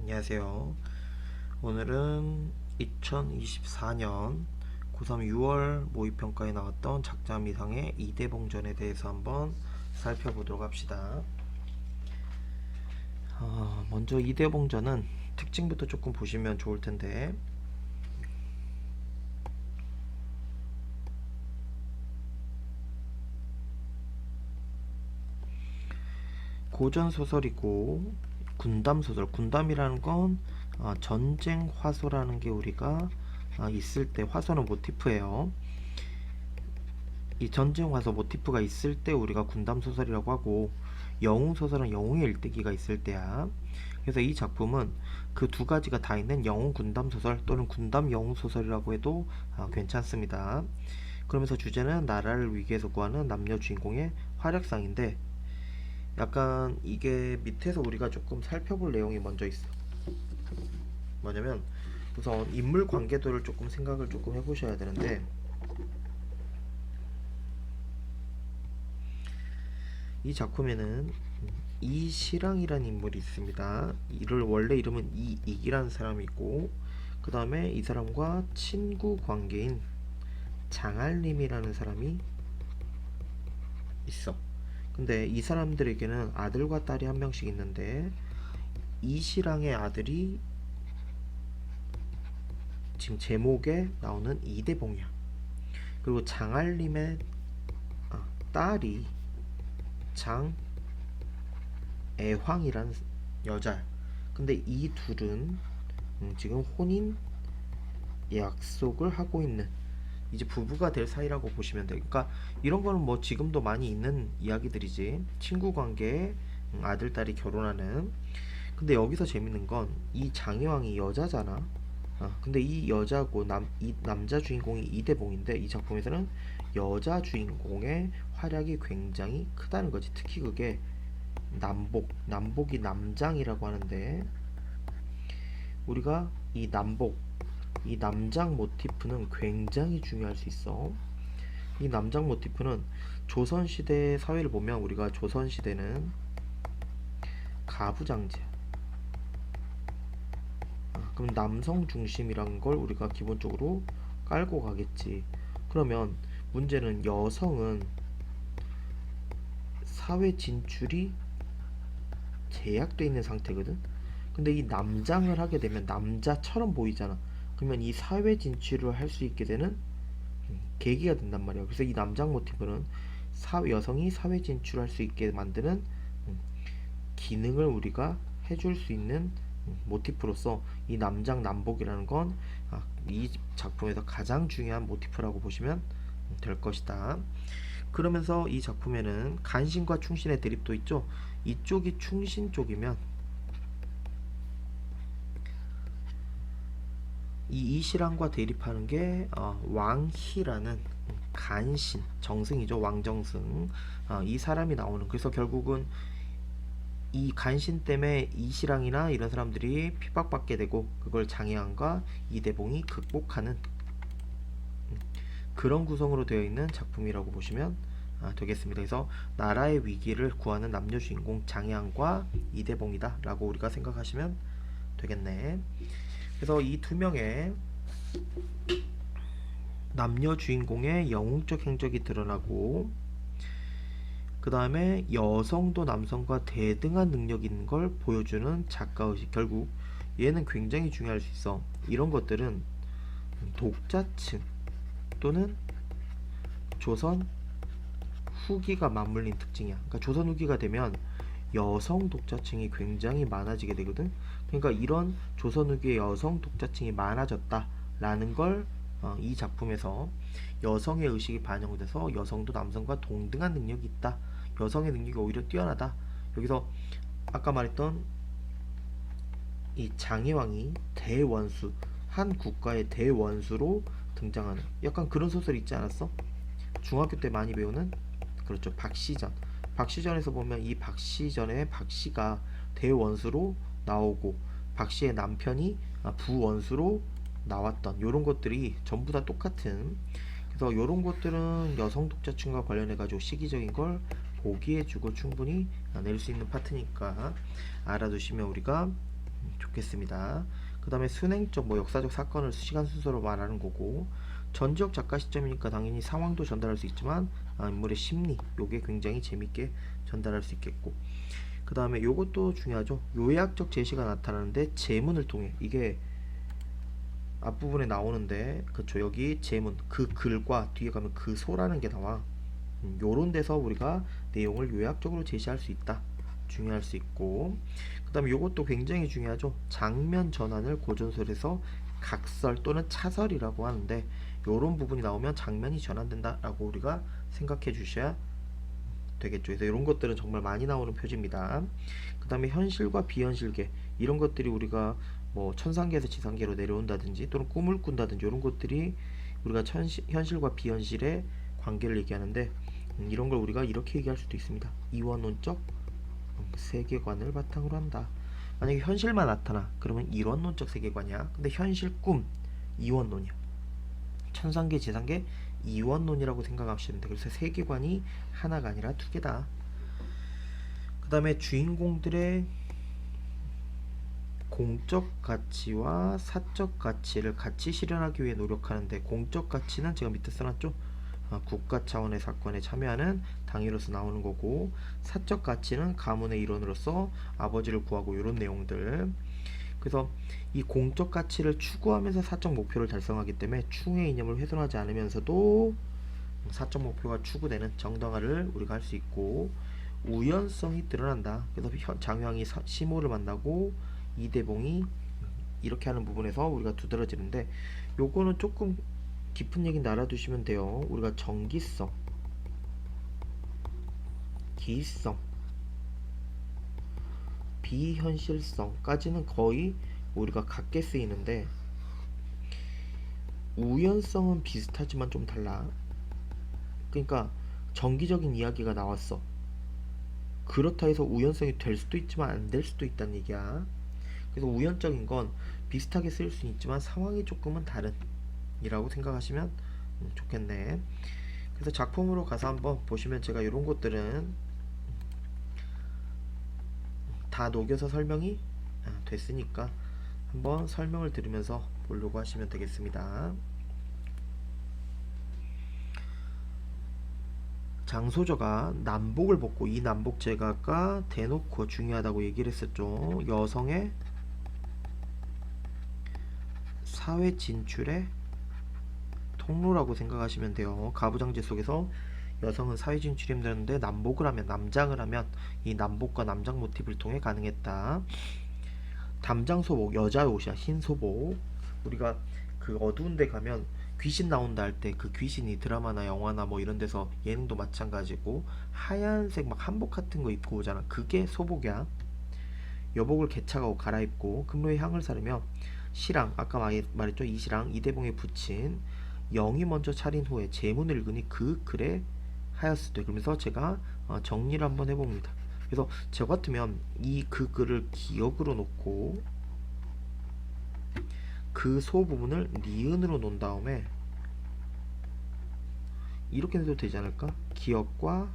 안녕하세요. 오늘은 2024년 고3 6월 모의평가에 나왔던 작자미상의 이대봉전에 대해서 한번 살펴보도록 합시다. 먼저 이대봉전은 특징부터 조금 보시면 좋을 텐데, 고전소설이고 군담소설, 군담이라는 건 전쟁 화소라는 게 우리가 있을 때, 화소는 모티프예요. 이 전쟁 화소 모티프가 있을 때 우리가 군담 소설이라고 하고, 영웅 소설은 영웅의 일대기가 있을 때야. 그래서 이 작품은 그 두 가지가 다 있는 영웅 군담 소설 또는 군담 영웅 소설이라고 해도 괜찮습니다. 그러면서 주제는 나라를 위기에서 구하는 남녀 주인공의 활약상인데, 약간 이게 밑에서 우리가 조금 살펴볼 내용이 먼저 있어. 뭐냐면, 우선 인물 관계도를 조금 생각을 조금 해보셔야 되는데, 이 작품에는 이시랑이라는 인물이 있습니다. 이를 원래 이름은 이익이라는 사람이고, 그 다음에 이 사람과 친구 관계인 장알림이라는 사람이 있어. 근데 이 사람들에게는 아들과 딸이 한 명씩 있는데, 이시랑의 아들이 지금 제목에 나오는 이대봉이야. 그리고 장알림의 딸이 장애황이란 여자. 근데 이 둘은 지금 혼인 약속을 하고 있는, 이제 부부가 될 사이라고 보시면 돼. 그러니까 이런 거는 뭐 지금도 많이 있는 이야기들이지. 친구 관계에 아들 딸이 결혼하는. 근데 여기서 재밌는 건 이 장혜왕이 여자잖아. 근데 이 여자고 이 남자 주인공이 이대봉인데, 이 작품에서는 여자 주인공의 활약이 굉장히 크다는 거지. 특히 그게 남복이 남장이라고 하는데, 우리가 이 남장 모티프는 굉장히 중요할 수 있어. 이 남장 모티프는 조선시대 사회를 보면, 우리가 조선시대는 가부장제야. 그럼 남성 중심이란 걸 우리가 기본적으로 깔고 가겠지. 그러면 문제는 여성은 사회 진출이 제약되어 있는 상태거든. 근데 이 남장을 하게 되면 남자처럼 보이잖아. 그러면 이 사회 진출을 할 수 있게 되는 계기가 된단 말이야. 그래서 이 남장 모티브는 여성이 사회 진출할 수 있게 만드는 기능을 우리가 해줄 수 있는 모티프로서, 이 남장 남복이라는 건 이 작품에서 가장 중요한 모티프라고 보시면 될 것이다. 그러면서 이 작품에는 간신과 충신의 대립도 있죠. 이쪽이 충신 쪽이면 이 이시랑과 대립하는 게 왕희라는 간신, 정승이죠. 왕정승. 이 사람이 나오는. 그래서 결국은 이 간신 때문에 이시랑이나 이런 사람들이 핍박받게 되고, 그걸 장혜왕과 이대봉이 극복하는 그런 구성으로 되어 있는 작품이라고 보시면 되겠습니다. 그래서 나라의 위기를 구하는 남녀 주인공 장혜왕과 이대봉이다 라고 우리가 생각하시면 되겠네. 그래서 이 두 명의 남녀 주인공의 영웅적 행적이 드러나고, 그 다음에 여성도 남성과 대등한 능력이 있는 걸 보여주는 작가의식. 결국 얘는 굉장히 중요할 수 있어. 이런 것들은 독자층 또는 조선 후기가 맞물린 특징이야. 그러니까 조선 후기가 되면 여성 독자층이 굉장히 많아지게 되거든. 그러니까 이런 조선 후기의 여성 독자층이 많아졌다라는 걸 이 작품에서 여성의 의식이 반영돼서 여성도 남성과 동등한 능력이 있다, 여성의 능력이 오히려 뛰어나다. 여기서 아까 말했던 이 장혜왕이 대원수, 한 국가의 대원수로 등장하는, 약간 그런 소설 있지 않았어? 중학교 때 많이 배우는, 그렇죠, 박시전. 박시전에서 보면 이 박시전의 박씨가 대원수로 나오고, 박씨의 남편이 부원수로 나왔던 요런 것들이 전부 다 똑같은. 그래서 요런 것들은 여성 독자층과 관련해 가지고 시기적인 걸 보기해주고 충분히 낼 수 있는 파트니까 알아두시면 우리가 좋겠습니다. 그 다음에 순행적 뭐 역사적 사건을 시간 순서로 말하는 거고, 전지적 작가 시점이니까 당연히 상황도 전달할 수 있지만 인물의 심리 요게 굉장히 재밌게 전달할 수 있겠고, 그 다음에 요것도 중요하죠. 요약적 제시가 나타나는데 제문을 통해, 이게 앞부분에 나오는데 그쵸, 여기 제문 그 글과 뒤에 가면 그 소라는 게 나와. 요런 데서 우리가 내용을 요약적으로 제시할 수 있다, 중요할 수 있고, 그 다음에 요것도 굉장히 중요하죠. 장면 전환을 고전설에서 각설 또는 차설이라고 하는데, 요런 부분이 나오면 장면이 전환된다 라고 우리가 생각해 주셔야 되겠죠. 그래서 이런 것들은 정말 많이 나오는 표지입니다. 그 다음에 현실과 비현실계, 이런 것들이 우리가 뭐 천상계에서 지상계로 내려온다든지 또는 꿈을 꾼다든지, 이런 것들이 우리가 현실과 비현실의 관계를 얘기하는데, 이런 걸 우리가 이렇게 얘기할 수도 있습니다. 이원론적 세계관을 바탕으로 한다. 만약에 현실만 나타나 그러면 이원론적 세계관이야. 근데 현실 꿈 이원론이야. 천상계 지상계 이원론이라고 생각하시면 돼. 그래서 세계관이 하나가 아니라 두 개다. 그 다음에 주인공들의 공적 가치와 사적 가치를 같이 실현하기 위해 노력하는데, 공적 가치는 제가 밑에 써놨죠. 국가 차원의 사건에 참여하는 당위로서 나오는 거고, 사적 가치는 가문의 일원으로서 아버지를 구하고, 이런 내용들. 그래서 이 공적 가치를 추구하면서 사적 목표를 달성하기 때문에 충의 이념을 훼손하지 않으면서도 사적 목표가 추구되는 정당화를 우리가 할 수 있고, 우연성이 드러난다. 그래서 장황이 시모를 만나고 이대봉이 이렇게 하는 부분에서 우리가 두드러지는데, 요거는 조금 깊은 얘기는 알아두시면 돼요. 우리가 정기성, 기성, 비현실성까지는 거의 우리가 같게 쓰이는데, 우연성은 비슷하지만 좀 달라. 그러니까 정기적인 이야기가 나왔어. 그렇다 해서 우연성이 될 수도 있지만 안 될 수도 있다는 얘기야. 그래서 우연적인 건 비슷하게 쓰일 수 있지만 상황이 조금은 다른 이라고 생각하시면 좋겠네. 그래서 작품으로 가서 한번 보시면 제가 이런 것들은 다 녹여서 설명이 됐으니까 한번 설명을 들으면서 보려고 하시면 되겠습니다. 장소저가 남복을 벗고, 이 남복 제가가 대놓고 중요하다고 얘기를 했었죠. 여성의 사회 진출의 통로라고 생각하시면 돼요. 가부장제 속에서 여성은 사회 진출이 힘들었는데 남복을 하면, 남장을 하면 이 남복과 남장 모티브를 통해 가능했다. 담장 소복, 여자 옷이야. 흰 소복. 우리가 그 어두운 데 가면 귀신 나온다 할 때 그 귀신이 드라마나 영화나 뭐 이런 데서 예능도 마찬가지고 하얀색 막 한복 같은 거 입고 오잖아. 그게 소복이야. 여복을 개차가고 갈아입고 금로의 향을 사르며 시랑, 아까 말했죠. 이시랑 이대봉에 붙인 영이 먼저 차린 후에 제문을 읽으니 그 글에 하였으되, 그러면서 제가 정리를 한번 해봅니다. 그래서 저 같으면 이 그 글을 기억으로 놓고 그 소 부분을 니은으로 놓은 다음에 이렇게 해도 되지 않을까? 기억과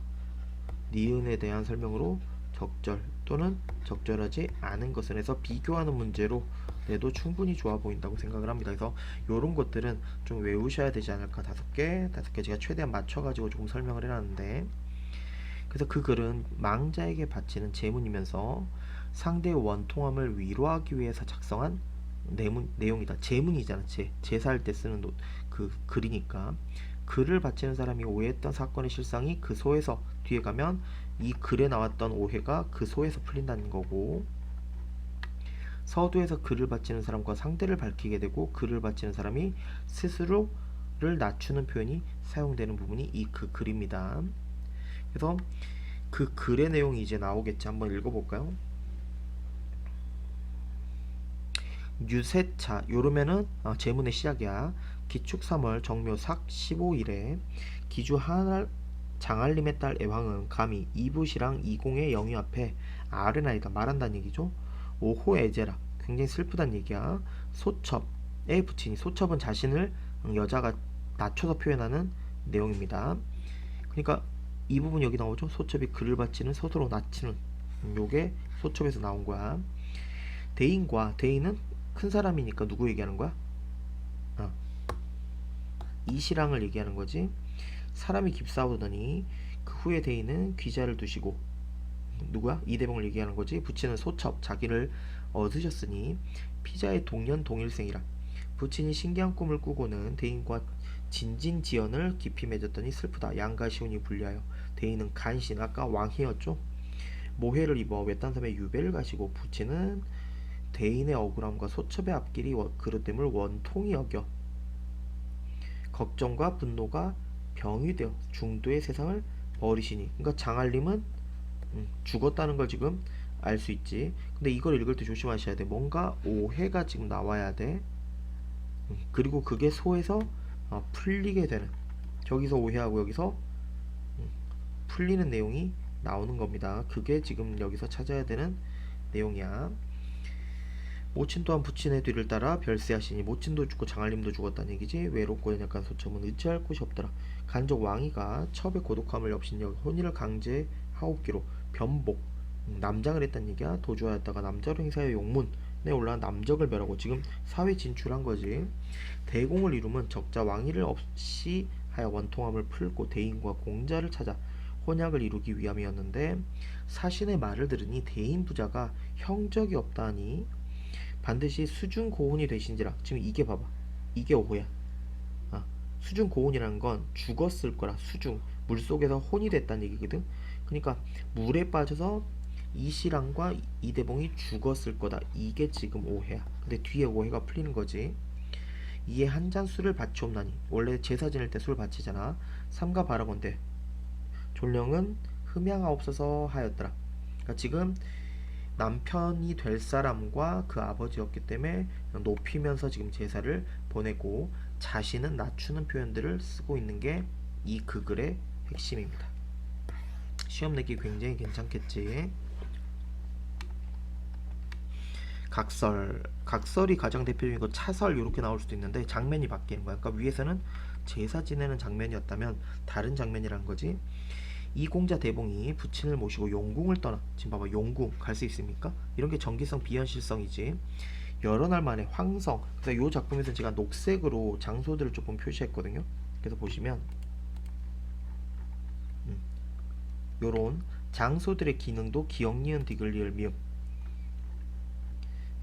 니은에 대한 설명으로 적절 또는 적절하지 않은 것을 해서 비교하는 문제로 내도 충분히 좋아 보인다고 생각을 합니다. 그래서 이런 것들은 좀 외우셔야 되지 않을까. 다섯 개 제가 최대한 맞춰가지고 조금 설명을 해놨는데, 그래서 그 글은 망자에게 바치는 제문이면서 상대의 원통함을 위로하기 위해서 작성한 내용이다. 제문이잖아. 제사할 때 쓰는 그 글이니까. 글을 바치는 사람이 오해했던 사건의 실상이 그 소에서, 뒤에 가면 이 글에 나왔던 오해가 그 소에서 풀린다는 거고, 서두에서 글을 바치는 사람과 상대를 밝히게 되고 글을 바치는 사람이 스스로를 낮추는 표현이 사용되는 부분이 이 그 글입니다. 그래서 그 글의 내용이 이제 나오겠지. 한번 읽어볼까요? 유세차, 요러면은 제문의 시작이야. 기축 3월 정묘삭 15일에 기주 하날 장알림의 딸 애황은 감히 이부시랑 이공의 영유 앞에 아르나이다, 말한다는 얘기죠. 오호 에제라, 굉장히 슬프단 얘기야. 소첩에 붙이니, 소첩은 자신을 여자가 낮춰서 표현하는 내용입니다. 그러니까 이 부분 여기 나오죠. 소첩이 글을 바치는, 스스로 낮추는, 요게 소첩에서 나온 거야. 대인과 대인은 큰 사람이니까 누구 얘기하는 거야? 어, 이시랑을 얘기하는 거지. 사람이 깁싸우더니 그 후에 대인은 귀자를 두시고 누구야? 이대봉을 얘기하는 거지. 부친은 소첩 자기를 얻으셨으니 피자의 동년 동일생이라. 부친이 신기한 꿈을 꾸고는 대인과 진진지연을 깊이 맺었더니 슬프다. 양가 시온이 불리하여 대인은 간신 아까 왕이었죠. 모해를 입어 외딴 섬에 유배를 가시고 부친은 대인의 억울함과 소첩의 앞길이 그릇됨을 원통이 여겨 걱정과 분노가 병이 되어 중도의 세상을 버리시니. 그러니까 장알림은 죽었다는 걸 지금 알 수 있지. 근데 이걸 읽을 때 조심하셔야 돼. 뭔가 오해가 지금 나와야 돼. 그리고 그게 소에서 풀리게 되는, 저기서 오해하고 여기서 풀리는 내용이 나오는 겁니다. 그게 지금 여기서 찾아야 되는 내용이야. 모친 또한 부친의 뒤를 따라 별세하시니 모친도 죽고 장알림도 죽었다는 얘기지. 외롭고 연약한 소첨은 의지할 곳이 없더라. 간적 왕이가 첩의 고독함을 엽신여 혼인을 강제하옵기로 변복 남장을 했다는 얘기야. 도주하였다가 남자로 행사의 용문에 올라 남적을 멸하고 지금 사회 진출한 거지. 대공을 이루면 적자 왕위를 없이 하여 원통함을 풀고 대인과 공자를 찾아 혼약을 이루기 위함이었는데 사신의 말을 들으니 대인 부자가 형적이 없다니 반드시 수중 고혼이 되신지라. 지금 이게 봐봐, 이게 오호야. 수중 고혼이라는 건 죽었을 거라. 수중 물속에서 혼이 됐다는 얘기거든. 그러니까 물에 빠져서 이시랑과 이대봉이 죽었을 거다. 이게 지금 오해야. 근데 뒤에 오해가 풀리는 거지. 이에 한 잔 술을 바치옵나니. 원래 제사 지낼 때 술 바치잖아. 삼가 바라건대 존령은 흠양하옵소서 하였더라. 그러니까 지금 남편이 될 사람과 그 아버지였기 때문에 높이면서 지금 제사를 보내고 자신은 낮추는 표현들을 쓰고 있는 게 이 그 글의 핵심입니다. 시험 내기 굉장히 괜찮겠지. 각설, 각설이 가장 대표적인 건 차설 이렇게 나올 수도 있는데 장면이 바뀌는 거야. 그러니까 위에서는 제사 지내는 장면이었다면 다른 장면이라는 거지. 이 공자 대봉이 부친을 모시고 용궁을 떠나. 지금 봐봐, 용궁 갈 수 있습니까? 이런 게 정기성 비현실성이지. 여러 날 만에 황성. 그래서 이 작품에서 제가 녹색으로 장소들을 조금 표시했거든요. 그래서 보시면 요런 장소들의 기능도 기억, 니은, 디귿, 리을, 미음.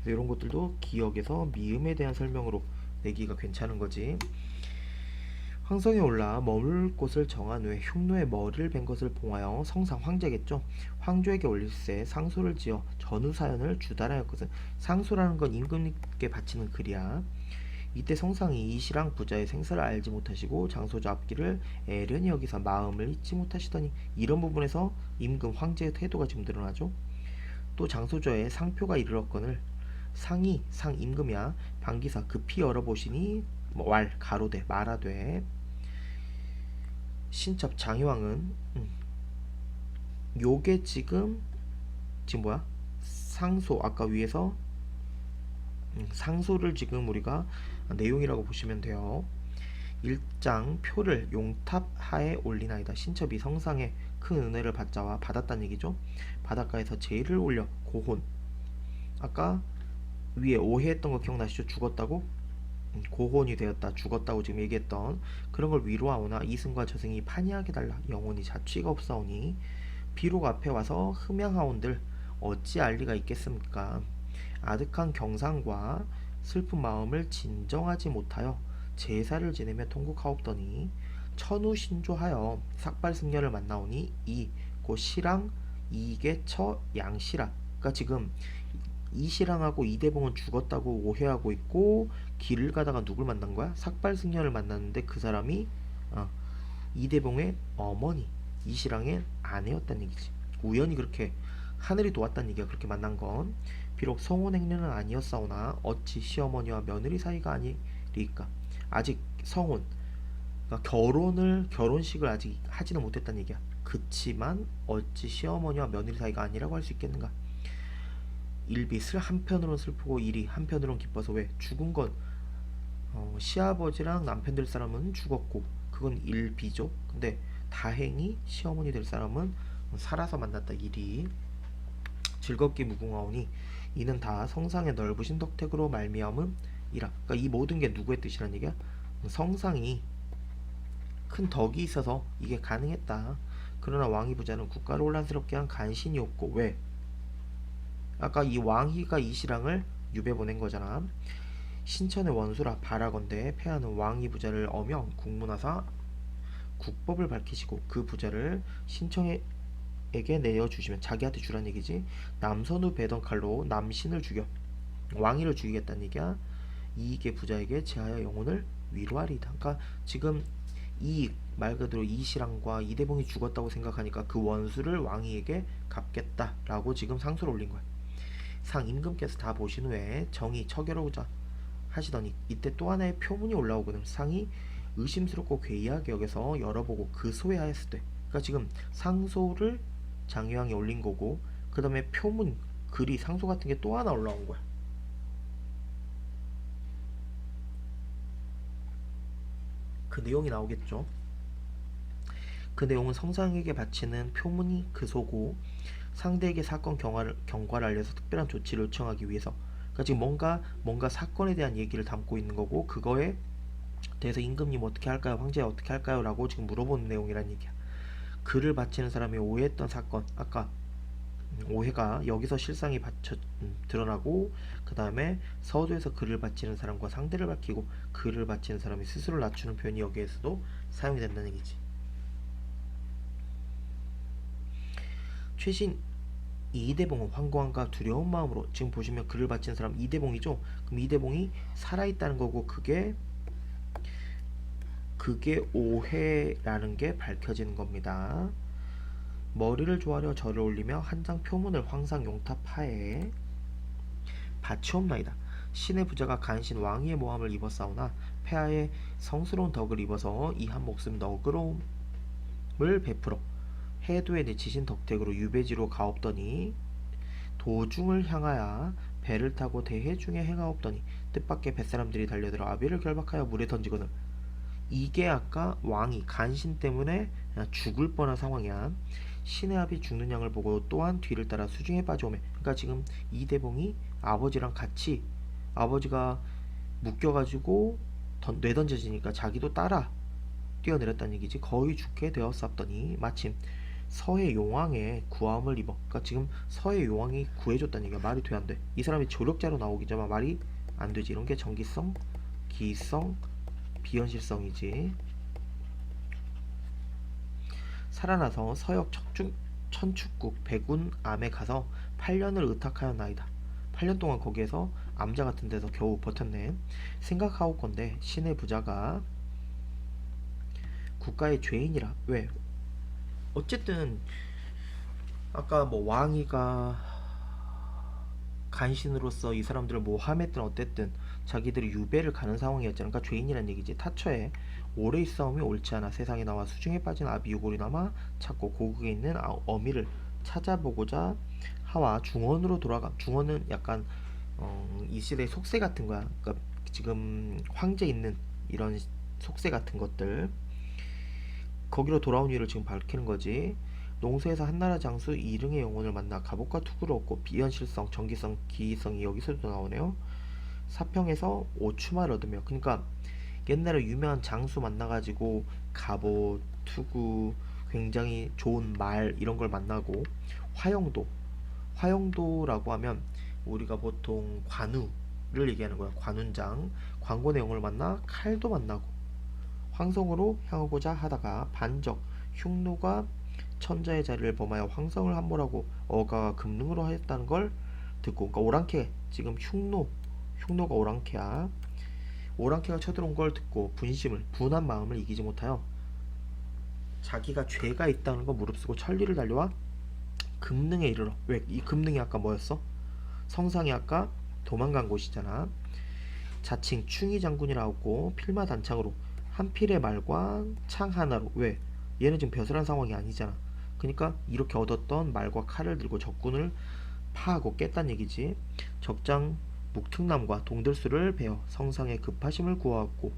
그래서 이런 것들도 기억에서 미음에 대한 설명으로 내기가 괜찮은 거지. 황성에 올라 머물 곳을 정한 후에 흉노의 머리를 벤 것을 봉하여 성상 황제겠죠. 황조에게 올릴세 상소를 지어 전후사연을 주달하였거든. 상소라는 건 임금님께 바치는 글이야. 이때 성상이 이시랑 부자의 생사를 알지 못하시고 장소자 앞길을 애련히 여기서 마음을 잊지 못하시더니. 이런 부분에서 임금 황제의 태도가 지금 드러나죠. 또 장소저의 상표가 이르렀거늘. 상이 상 임금이야. 방기사 급히 열어보시니 왈 가로되 말하되. 신첩 장희왕은 요게 지금 뭐야? 상소. 아까 위에서 상소를 지금 우리가 내용이라고 보시면 돼요. 일장 표를 용탑 하에 올리나이다. 신첩이 성상에 큰 은혜를 받았다는 얘기죠. 바닷가에서 제의를 올려 고혼. 아까 위에 오해했던 거 기억나시죠? 죽었다고? 고혼이 되었다, 죽었다고 지금 얘기했던 그런 걸 위로하오나 이승과 저승이 판이하게 달라 영원히 자취가 없사오니 비록 앞에 와서 흠양하온들 어찌 알 리가 있겠습니까? 아득한 경상과 슬픈 마음을 진정하지 못하여 제사를 지내며 통곡하옵더니 천우신조하여 삭발승려를 만나오니 이 곧 시랑 이게 처 양시라. 그러니까 지금 이시랑하고 이대봉은 죽었다고 오해하고 있고 길을 가다가 누굴 만난 거야? 삭발승려를 만났는데 그 사람이 이대봉의 어머니 이시랑의 아내였다는 얘기지. 우연히 그렇게 하늘이 도왔다는 얘기야. 그렇게 만난 건 비록 성혼행례는 아니었사오나 어찌 시어머니와 며느리 사이가 아니리까. 아직 성혼, 그러니까 결혼식을 아직 하지는 못했다는 얘기야. 그치만 어찌 시어머니와 며느리 사이가 아니라고 할 수 있겠는가. 일비 한편으로는 슬프고 일이 한편으로는 기뻐서. 왜? 죽은 건 시아버지랑 남편 될 사람은 죽었고 그건 일비죠. 근데 다행히 시어머니 될 사람은 살아서 만났다. 일이 즐겁게 무궁하오니 이는 다 성상의 넓으신 덕택으로 말미암음이라. 그러니까 이 모든 게 누구의 뜻이란 얘기야? 성상이 큰 덕이 있어서 이게 가능했다. 그러나 왕희 부자는 국가를 혼란스럽게 한 간신이 없고. 왜? 아까 이 왕희가 이 신랑을 유배 보낸 거잖아. 신천의 원수라 바라건대 폐하는 왕희 부자를 어명 국문하사 국법을 밝히시고 그 부자를 신청에게 내어주시면, 자기한테 주란 얘기지. 남선우 베던 칼로 남신을 죽여 왕위를 죽이겠다는 얘기야. 이익의 부자에게 제하여 영혼을 위로하리이다. 그러니까 지금 이 말 그대로 이시랑과 이대봉이 죽었다고 생각하니까 그 원수를 왕위에게 갚겠다라고 지금 상소를 올린 거야. 상 임금께서 다 보신 후에 정의 처결하고자 하시더니 이때 또 하나의 표문이 올라오거든. 상이 의심스럽고 괴이하게 여겨서 열어보고 그 소외하였을 때, 그러니까 지금 상소를 장유왕이 올린 거고, 그 다음에 표문 글이 상소 같은 게 또 하나 올라온 거야. 그 내용이 나오겠죠. 그 내용은 성상에게 바치는 표문이 그소고, 상대에게 사건 경과를 알려서 특별한 조치를 요청하기 위해서. 그러니까 지금 뭔가 사건에 대한 얘기를 담고 있는 거고, 그거에 대해서 임금님 어떻게 할까요? 황제 어떻게 할까요? 라고 지금 물어보는 내용이란 얘기야. 글을 바치는 사람이 오해했던 사건, 아까 오해가 여기서 실상이 드러나고, 그 다음에 서두에서 글을 바치는 사람과 상대를 밝히고, 글을 바치는 사람이 스스로를 낮추는 표현이 여기에서도 사용이 된다는 얘기지. 최신 이대봉은 황공한과 두려운 마음으로, 지금 보시면 글을 바치는 사람 이대봉이죠. 그럼 이대봉이 살아있다는 거고, 그게 오해라는 게 밝혀지는 겁니다. 머리를 조아려 절을 올리며 한 장 표문을 황상 용탑하에 바치옵나이다. 신의 부자가 간신 왕위의 모함을 입었사오나 폐하의 성스러운 덕을 입어서 이 한 목숨 너그러움을 베풀어 해도에 내치신 덕택으로 유배지로 가옵더니 도중을 향하여 배를 타고 대해 중에 행하옵더니 뜻밖의 뱃사람들이 달려들어 아비를 결박하여 물에 던지거늘. 이게 아까 왕이 간신 때문에 죽을 뻔한 상황이야. 신의 아비 죽는 양을 보고 또한 뒤를 따라 수중에 빠져오매. 그러니까 지금 이대봉이 아버지랑 같이, 아버지가 묶여가지고 내던져지니까 자기도 따라 뛰어내렸다는 얘기지. 거의 죽게 되었사옵더니 마침 서해 용왕의 구함을 입어. 그러니까 지금 서해 용왕이 구해줬다는 얘기야. 말이 돼 안 돼? 이 사람이 조력자로 나오기지만 말이 안 되지. 이런 게 정기성, 기성, 비현실성이지. 살아나서 서역 천축국 백운 암에 가서 8년을 의탁하였나이다. 8년 동안 거기에서 암자 같은 데서 겨우 버텼네. 생각하옵건대 신의 부자가 국가의 죄인이라. 왜? 어쨌든 아까 뭐 왕이가 간신으로서 이 사람들을 모함했든 어쨌든 자기들이 유배를 가는 상황이었잖아. 그러니까 죄인이란 얘기지. 타처에 오래 있사옴이 옳지 않아 세상에 나와 수중에 빠진 아비 유골이 남아 찾고 고국에 있는 어미를 찾아보고자 하와 중원으로 돌아가. 중원은 약간 이 시대의 속세 같은 거야. 그러니까 지금 황제 있는 이런 속세 같은 것들, 거기로 돌아온 이유를 지금 밝히는 거지. 농수에서 한나라 장수 이릉의 영혼을 만나 갑옷과 투구를 얻고 비현실성, 정기성, 기이성이 여기서도 나오네요. 사평에서 오추마를 얻으며, 그러니까 옛날에 유명한 장수 만나가지고 갑옷, 투구, 굉장히 좋은 말 이런 걸 만나고, 화영도라고 하면 우리가 보통 관우를 얘기하는 거야. 관운장, 관고 내용을 만나 칼도 만나고, 황성으로 향하고자 하다가 반적 흉노가 천자의 자리를 범하여 황성을 함몰하고 어가가 금능으로 하였다는 걸 듣고, 그러니까 오랑캐, 지금 흉노가 오랑캐야. 오랑캐가 쳐들어온 걸 듣고 분한 마음을 이기지 못하여 자기가 죄가 있다는 거 무릅쓰고 천리를 달려와 금능에 이르러. 왜? 이 금능이 아까 뭐였어? 성상이 아까 도망간 곳이잖아. 자칭 충의 장군이라고 필마 단창으로 한 필의 말과 창 하나로. 왜? 얘는 지금 벼슬한 상황이 아니잖아. 그러니까 이렇게 얻었던 말과 칼을 들고 적군을 파하고 깼단 얘기지. 적장 묵특남과 동들수를 베어 성상의 급하심을 구하였고,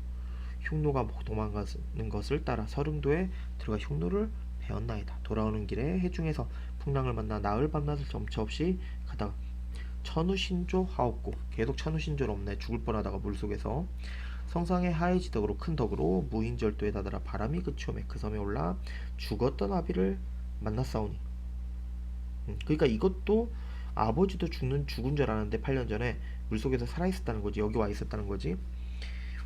흉노가 도망가는 것을 따라 서릉도에 들어가 흉노를 베었나이다. 돌아오는 길에 해중에서 풍랑을 만나 나흘 밤낮을 점차 없이 가다가, 천우신조 하옵고 계속 천우신조는 없네. 죽을 뻔하다가 물속에서 성상의 하해지덕으로 큰 덕으로 무인절도에 다다라 바람이 그치오매 그 섬에 올라 죽었던 아비를 만났사오니. 그러니까 이것도 아버지도 죽은 줄 알았는데 8년 전에 물속에서 살아있었다는 거지. 여기 와 있었다는 거지.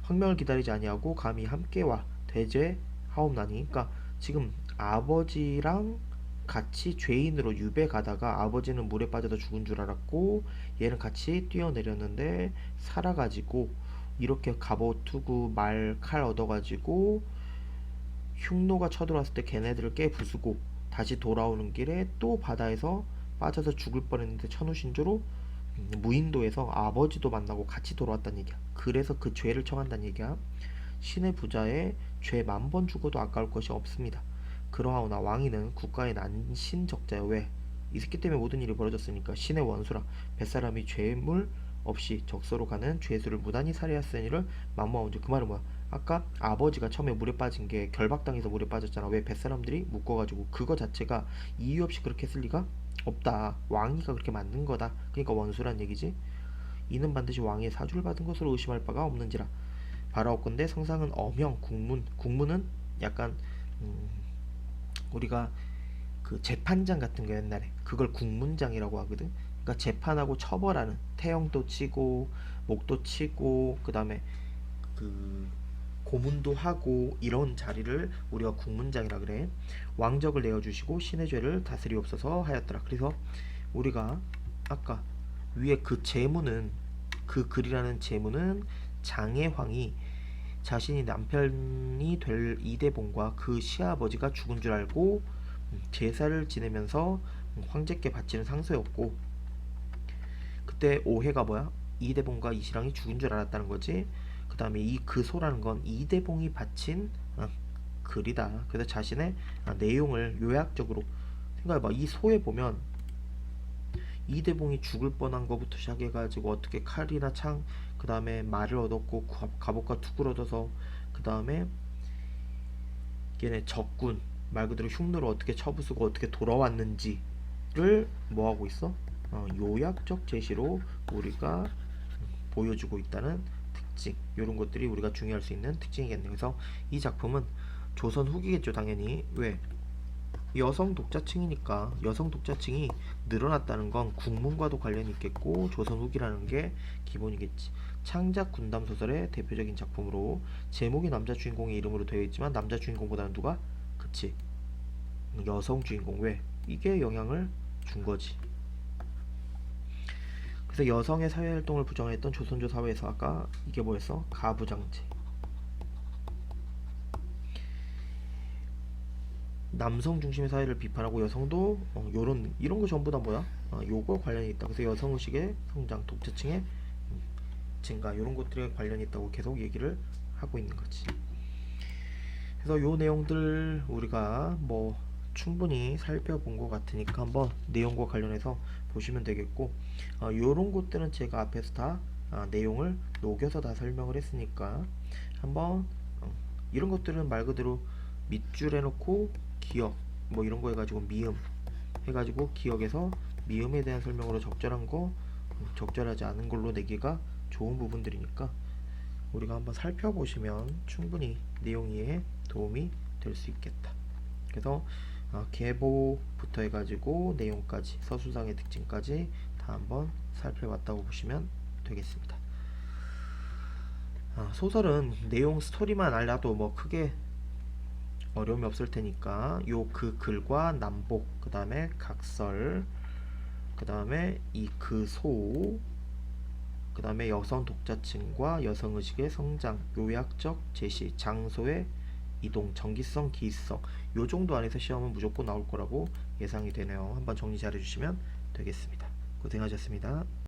황명을 기다리지 아니하고 감히 함께 와 대제 하옵나니. 그러니까 지금 아버지랑 같이 죄인으로 유배 가다가 아버지는 물에 빠져서 죽은 줄 알았고 얘는 같이 뛰어내렸는데 살아가지고 이렇게 갑옷 투구 말 칼 얻어가지고 흉노가 쳐들어왔을 때 걔네들을 깨 부수고 다시 돌아오는 길에 또 바다에서 빠져서 죽을 뻔했는데 천우신조로 무인도에서 아버지도 만나고 같이 돌아왔다는 얘기야. 그래서 그 죄를 청한다는 얘기야. 신의 부자에 죄 10,000번 죽어도 아까울 것이 없습니다. 그러하오나 왕이는 국가의 난신적자여. 왜? 이 새끼 때문에 모든 일이 벌어졌으니까. 신의 원수라 뱃사람이 죄물 없이 적서로 가는 죄수를 무단히 살해했으니를 만무하온즉. 그 말은 뭐야? 아까 아버지가 처음에 물에 빠진 게 결박당해서 물에 빠졌잖아. 왜? 뱃사람들이 묶어가지고. 그거 자체가 이유 없이 그렇게 했을 리가 없다. 왕이가 그렇게 만든 거다. 그러니까 원수란 얘기지. 이는 반드시 왕의 사주를 받은 것으로 의심할 바가 없는지라. 바라옵건대 성상은 엄형 국문은 약간 음, 우리가 그 재판장 같은 거 옛날에 그걸 국문장이라고 하거든. 그러니까 재판하고 처벌하는 태형도 치고 목도 치고 그 다음에 그 고문도 하고 이런 자리를 우리가 국문장이라 그래. 왕적을 내어주시고 신의 죄를 다스리옵소서 하였더라. 그래서 우리가 아까 위에 그 제문은 그 글이라는 제문은 장해황이 자신이 남편이 될 이대봉과 그 시아버지가 죽은 줄 알고 제사를 지내면서 황제께 바치는 상소였고, 그때 오해가 뭐야? 이대봉과 이시랑이 죽은 줄 알았다는 거지. 그 다음에 이 그 소라는 건 이대봉이 바친 글이다. 그래서 자신의 내용을 요약적으로 생각해봐. 이 소에 보면 이대봉이 죽을 뻔한 거부터 시작해가지고 어떻게 칼이나 창, 그 다음에 말을 얻었고 갑옷과 투구를 얻어서 그 다음에 얘네 적군 말 그대로 흉노를 어떻게 처부수고 어떻게 돌아왔는지를 뭐하고 있어? 요약적 제시로 우리가 보여주고 있다는 특징, 이런 것들이 우리가 중요할 수 있는 특징이겠네요. 그래서 이 작품은 조선 후기겠죠, 당연히. 왜? 여성 독자층이니까. 여성 독자층이 늘어났다는 건 국문과도 관련이 있겠고 조선 후기라는 게 기본이겠지. 창작 군담 소설의 대표적인 작품으로 제목이 남자 주인공의 이름으로 되어 있지만 남자 주인공보다는 누가? 그치, 여성 주인공. 왜? 이게 영향을 준 거지. 그래서 여성의 사회활동을 부정했던 조선조 사회에서 아까 이게 뭐였어? 가부장제. 남성 중심의 사회를 비판하고 여성도 이런 거 전부 다 뭐야? 요거 관련이 있다. 그래서 여성의식의 성장, 독자층의 증가, 이런 것들에 관련이 있다고 계속 얘기를 하고 있는 거지. 그래서 요 내용들 우리가 뭐 충분히 살펴본 것 같으니까 한번 내용과 관련해서 보시면 되겠고, 요런 것들은 제가 앞에서 다 내용을 녹여서 다 설명을 했으니까 한번 이런 것들은 말 그대로 밑줄 해놓고 기억 뭐 이런 거 해가지고 미음 해가지고 기억에서 미음에 대한 설명으로 적절한 거 적절하지 않은 걸로 내기가 좋은 부분들이니까 우리가 한번 살펴보시면 충분히 내용 이해에 도움이 될 수 있겠다. 그래서 계보부터 해가지고 내용까지 서술상의 특징까지 다 한번 살펴봤다고 보시면 되겠습니다. 소설은 내용 스토리만 알아도 뭐 크게 어려움이 없을 테니까 요 그 글과 남복, 그 다음에 각설, 그 다음에 이 그 소, 그 다음에 여성 독자층과 여성의식의 성장, 요약적 제시, 장소의 이동, 정기성, 기성, 요 정도 안에서 시험은 무조건 나올 거라고 예상이 되네요. 한번 정리 잘 해주시면 되겠습니다. 고생하셨습니다.